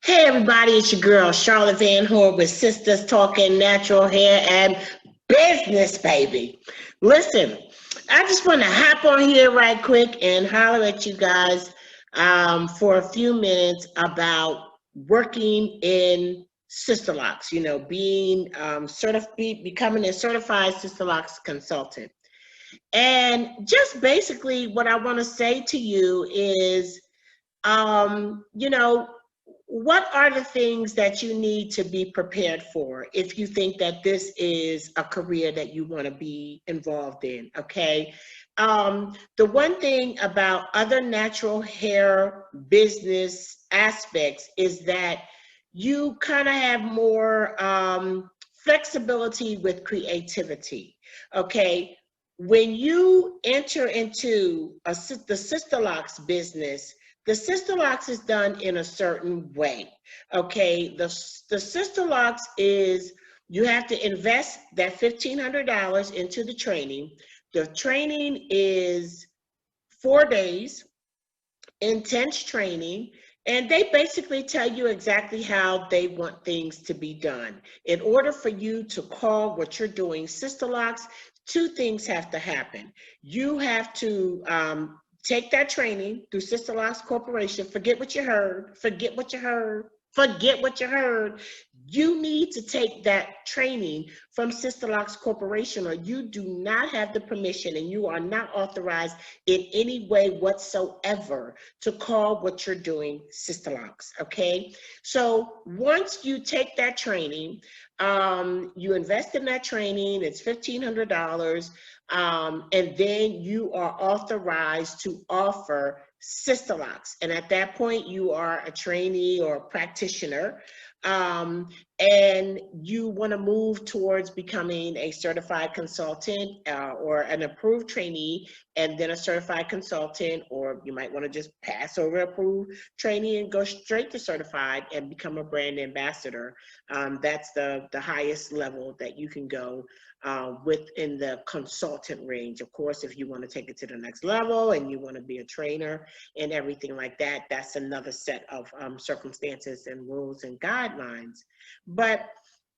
Hey everybody, it's your girl Charlotte Van Hoor with Sisters Talking Natural Hair and Business, baby. Listen, I just want to hop on here right quick and holler at you guys for a few minutes about working in Sisterlocks. Being becoming a certified Sisterlocks consultant. And just basically, what I want to say to you is um, you know, what are the things that you need to be prepared for if you think that this is a career that you want to be involved in? Okay. The one thing about other natural hair business aspects is that you kind of have more flexibility with creativity. Okay. When you enter into the Sisterlocks business, the Sisterlocks is done in a certain way. Okay, the Sisterlocks is you have to invest that $1,500 into the training. The training is 4 days, intense training, and they basically tell you exactly how they want things to be done. In order for you to call what you're doing Sisterlocks, two things have to happen. You have to take that training through Sisterlocks Corporation. Forget what you heard. Forget what you heard. Forget what you heard. You need to take that training from Sisterlocks Corporation, or you do not have the permission and you are not authorized in any way whatsoever to call what you're doing Sisterlocks. Okay, so once you take that training, you invest in that training, it's $1,500, and then you are authorized to offer Sisterlocks. And at that point, you are a trainee or a practitioner, and you want to move towards becoming a certified consultant or an approved trainee, and then a certified consultant, or you might want to just pass over approved trainee and go straight to certified and become a brand ambassador. That's the highest level that you can go within the consultant range. Of course, if you want to take it to the next level and you want to be a trainer and everything like that, that's another set of circumstances and rules and guidelines. But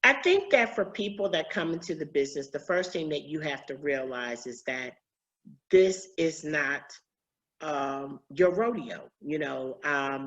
I think that for people that come into the business, the first thing that you have to realize is that this is not your rodeo.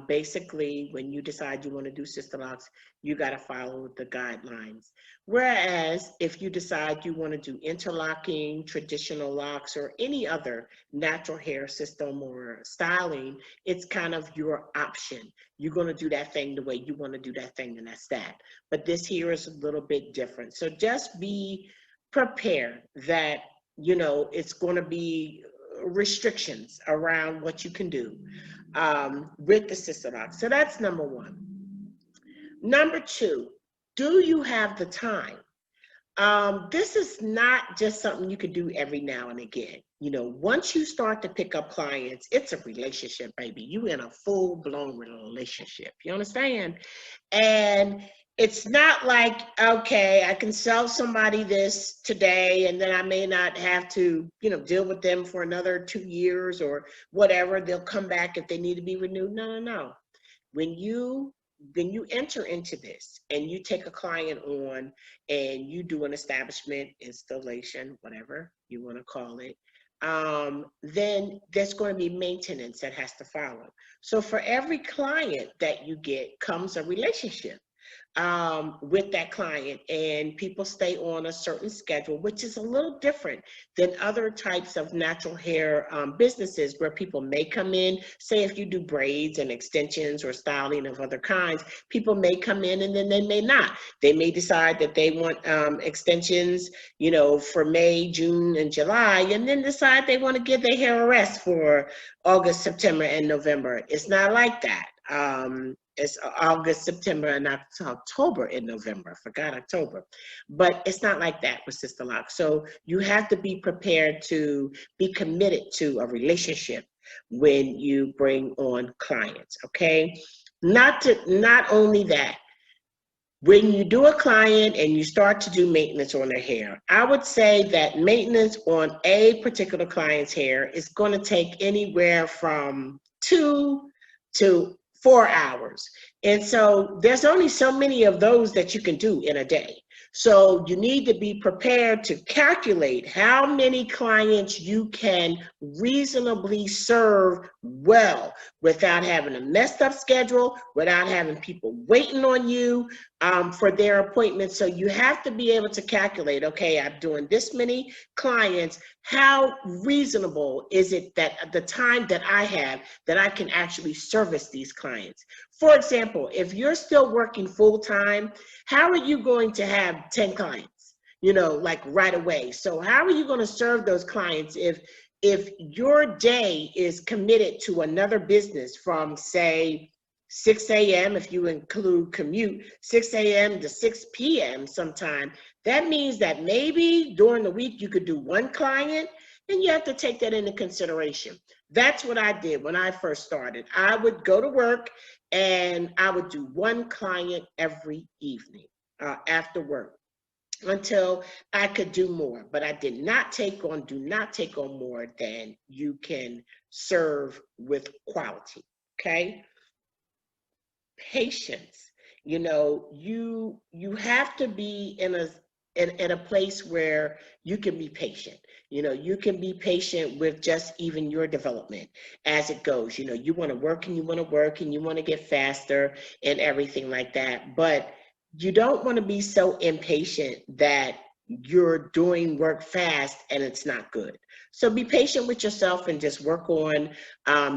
Basically, when you decide you want to do Sisterlocks, you got to follow the guidelines. Whereas if you decide you want to do interlocking, traditional locks, or any other natural hair system or styling, it's kind of your option. You're going to do that thing the way you want to do that thing, and that's that. But this here is a little bit different. So just be prepared that it's going to be restrictions around what you can do with the Sisterlocks. So that's number one. Number two, do you have the time? This is not just something you could do every now and again. Once you start to pick up clients, it's a relationship, baby. You in a full-blown relationship. You understand? And it's not like, okay, I can sell somebody this today and then I may not have to, deal with them for another 2 years or whatever. They'll come back if they need to be renewed. No, no, no. When you enter into this and you take a client on and you do an establishment installation, whatever you want to call it, then there's going to be maintenance that has to follow. So for every client that you get comes a relationship with that client, and people stay on a certain schedule, which is a little different than other types of natural hair businesses where people may come in. Say if you do braids and extensions or styling of other kinds, people may come in and then they may not. They may decide that they want extensions, for May, June, and July, and then decide they want to give their hair a rest for August, September, and November. It's not like that. It's August, September, and October and November. I forgot October. But it's not like that with Sisterlocks. So you have to be prepared to be committed to a relationship when you bring on clients, okay? Not only that, when you do a client and you start to do maintenance on their hair, I would say that maintenance on a particular client's hair is going to take anywhere from 2 to 4 hours. And so there's only so many of those that you can do in a day. So you need to be prepared to calculate how many clients you can reasonably serve well without having a messed up schedule, without having people waiting on you for their appointments. So you have to be able to calculate, okay, I'm doing this many clients. How reasonable is it that the time that I have that I can actually service these clients? For example, if you're still working full time, how are you going to have 10 clients, like right away? So how are you going to serve those clients if your day is committed to another business from, say, 6 a.m., if you include commute, 6 a.m. to 6 p.m. sometime? That means that maybe during the week you could do one client, and you have to take that into consideration. That's what I did when I first started. I would go to work and I would do one client every evening after work until I could do more. But I do not take on more than you can serve with quality, okay? Patience. You have to be in a place where you can be patient. You can be patient with just even your development as it goes. You want to work and you want to work and you want to get faster and everything like that. But you don't want to be so impatient that you're doing work fast and it's not good. So be patient with yourself and just work on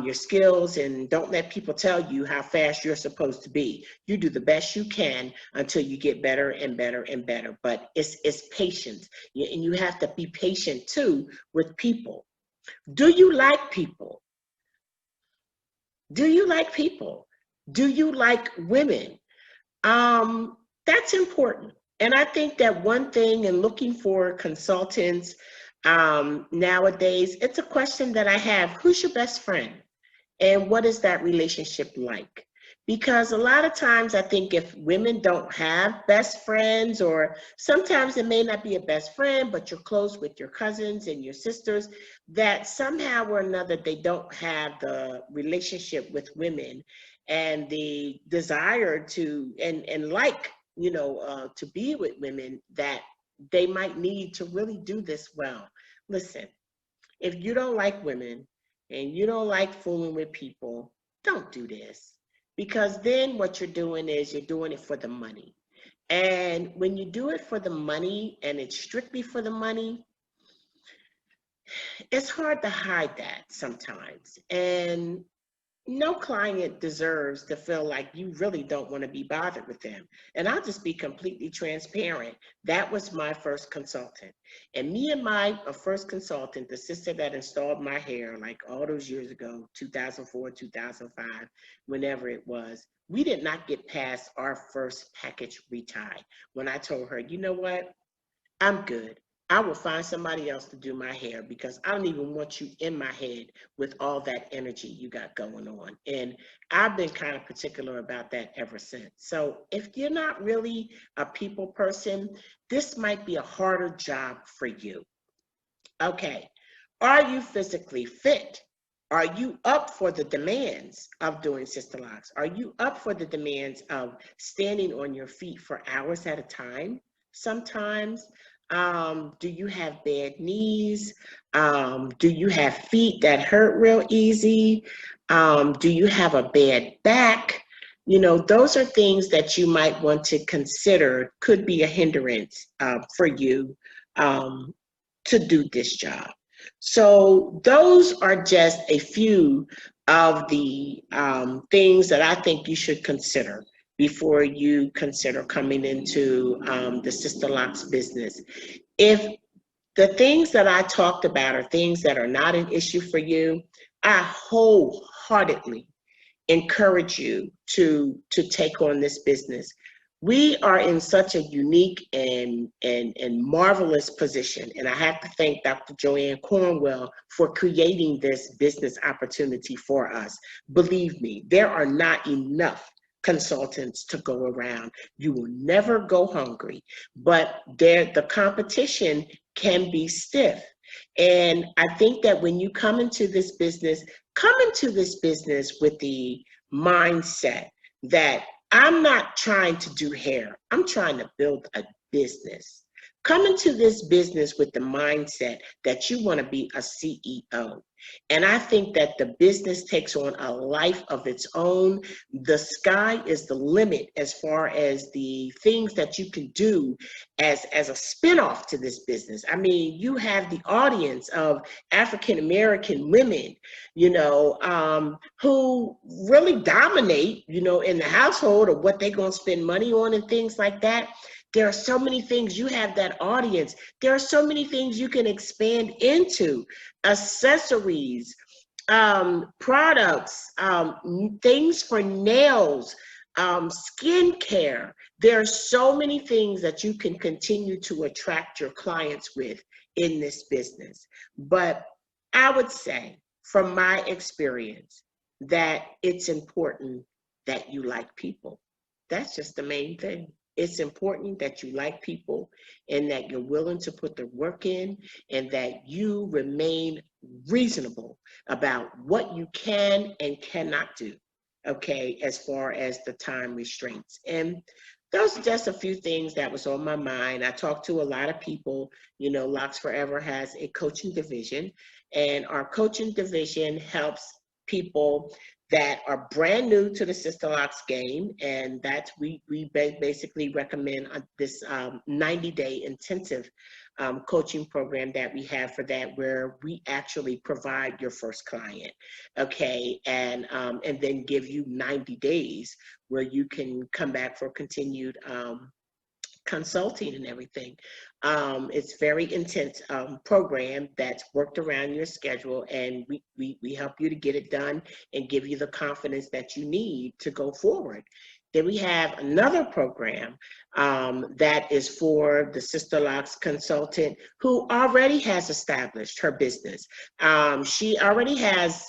your skills, and don't let people tell you how fast you're supposed to be. You do the best you can until you get better and better and better. But it's patience, and you have to be patient too with people. Do you like people? Do you like people? Do you like women? That's important. And I think that one thing in looking for consultants nowadays, it's a question that I have: who's your best friend? And what is that relationship like? Because a lot of times I think if women don't have best friends, or sometimes it may not be a best friend, but you're close with your cousins and your sisters, that somehow or another they don't have the relationship with women and the desire to and like to be with women, that they might need to really do this well. Listen, if you don't like women and you don't like fooling with people, don't do this. Because then what you're doing is you're doing it for the money. And when you do it for the money and it's strictly for the money, it's hard to hide that sometimes. And no client deserves to feel like you really don't want to be bothered with them. And I'll just be completely transparent. That was my first consultant. And me and my first consultant, the sister that installed my hair like all those years ago, 2004, 2005, whenever it was, we did not get past our first package retie when I told her, you know what, I'm good. I will find somebody else to do my hair, because I don't even want you in my head with all that energy you got going on. And I've been kind of particular about that ever since. So if you're not really a people person, this might be a harder job for you. Okay. Are you physically fit? Are you up for the demands of doing Sister Locks? Are you up for the demands of standing on your feet for hours at a time? Sometimes. Do you have bad knees? Do you have feet that hurt real easy? Do you have a bad back? Those are things that you might want to consider could be a hindrance for you to do this job. So those are just a few of the things that I think you should consider before you consider coming into the Sisterlocks business. If the things that I talked about are things that are not an issue for you, I wholeheartedly encourage you to take on this business. We are in such a unique and marvelous position. And I have to thank Dr. Joanne Cornwell for creating this business opportunity for us. Believe me, there are not enough consultants to go around. You will never go hungry, but the competition can be stiff. And I think that when you come into this business with the mindset that I'm not trying to do hair. I'm trying to build a business. Come into this business with the mindset that you want to be a CEO. And I think that the business takes on a life of its own. The sky is the limit as far as the things that you can do as a spinoff to this business. I mean, you have the audience of African American women, who really dominate, in the household, or what they're going to spend money on and things like that. There are so many things. You have that audience. There are so many things you can expand into: accessories, products, things for nails, skincare. There are so many things that you can continue to attract your clients with in this business. But I would say, from my experience, that it's important that you like people. That's just the main thing. It's important that you like people and that you're willing to put the work in, and that you remain reasonable about what you can and cannot do, okay, as far as the time restraints. And those are just a few things that was on my mind. I talked to a lot of people. Locks Forever has a coaching division, and our coaching division helps people that are brand new to the Sisterlocks game, and that we basically recommend this 90-day intensive coaching program that we have for that, where we actually provide your first client, okay, and then give you 90 days where you can come back for continued consulting and everything. It's very intense program that's worked around your schedule, and we help you to get it done and give you the confidence that you need to go forward. Then we have another program that is for the Sisterlocks Consultant who already has established her business. She already has,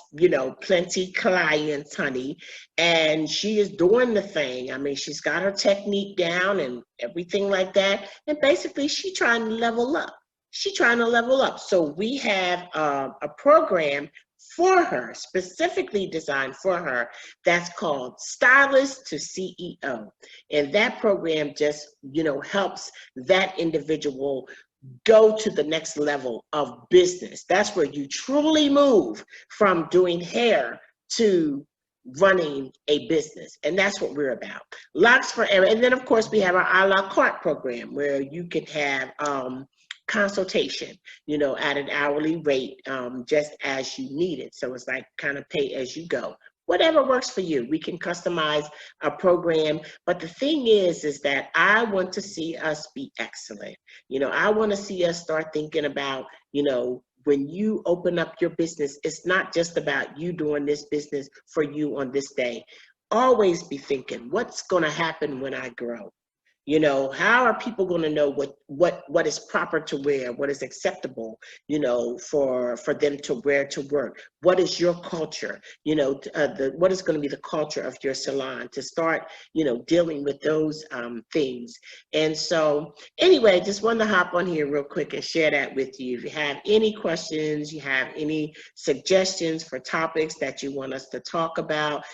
plenty clients, honey, and she is doing the thing. I mean, she's got her technique down and everything like that. And basically, she's trying to level up. So we have a program for her, specifically designed for her, that's called Stylist to CEO. And that program just, helps that individual go to the next level of business. That's where you truly move from doing hair to running a business. And that's what we're about. Locks Forever. And then, of course, we have our a la carte program, where you can have consultation, at an hourly rate, just as you need it. So it's like kind of pay as you go. Whatever works for you. We can customize a program. But the thing is that I want to see us be excellent. I want to see us start thinking about, when you open up your business, it's not just about you doing this business for you on this day. Always be thinking, what's going to happen when I grow? How are people going to know what is proper to wear, what is acceptable, for them to wear to work? What is your culture? What is going to be the culture of your salon, to start, dealing with those things. And so anyway, just wanted to hop on here real quick and share that with you. If you have any questions, you have any suggestions for topics that you want us to talk about,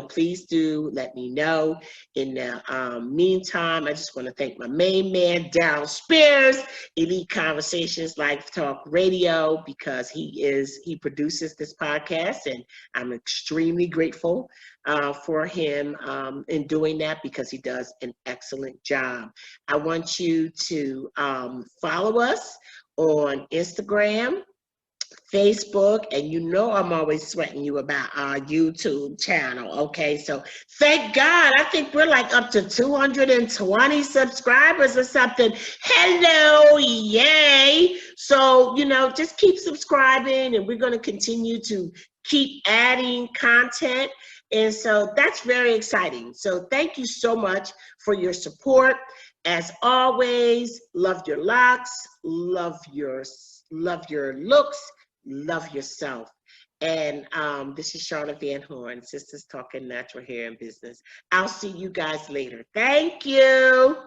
please do let me know. In the meantime, I just want to thank my main man, Daryl Spears, Elite Conversations Live Talk Radio, because he produces this podcast, and I'm extremely grateful for him in doing that, because he does an excellent job. I want you to follow us on Instagram, Facebook, and I'm always sweating you about our YouTube channel, okay? So thank God, I think we're like up to 220 subscribers or something. Hello, yay! So, just keep subscribing, and we're going to continue to keep adding content. And so that's very exciting. So thank you so much for your support. As always, love your locks, love your looks, love yourself. And this is Charlotte Van Horn, Sisters Talking Natural Hair and Business. I'll see you guys later. Thank you.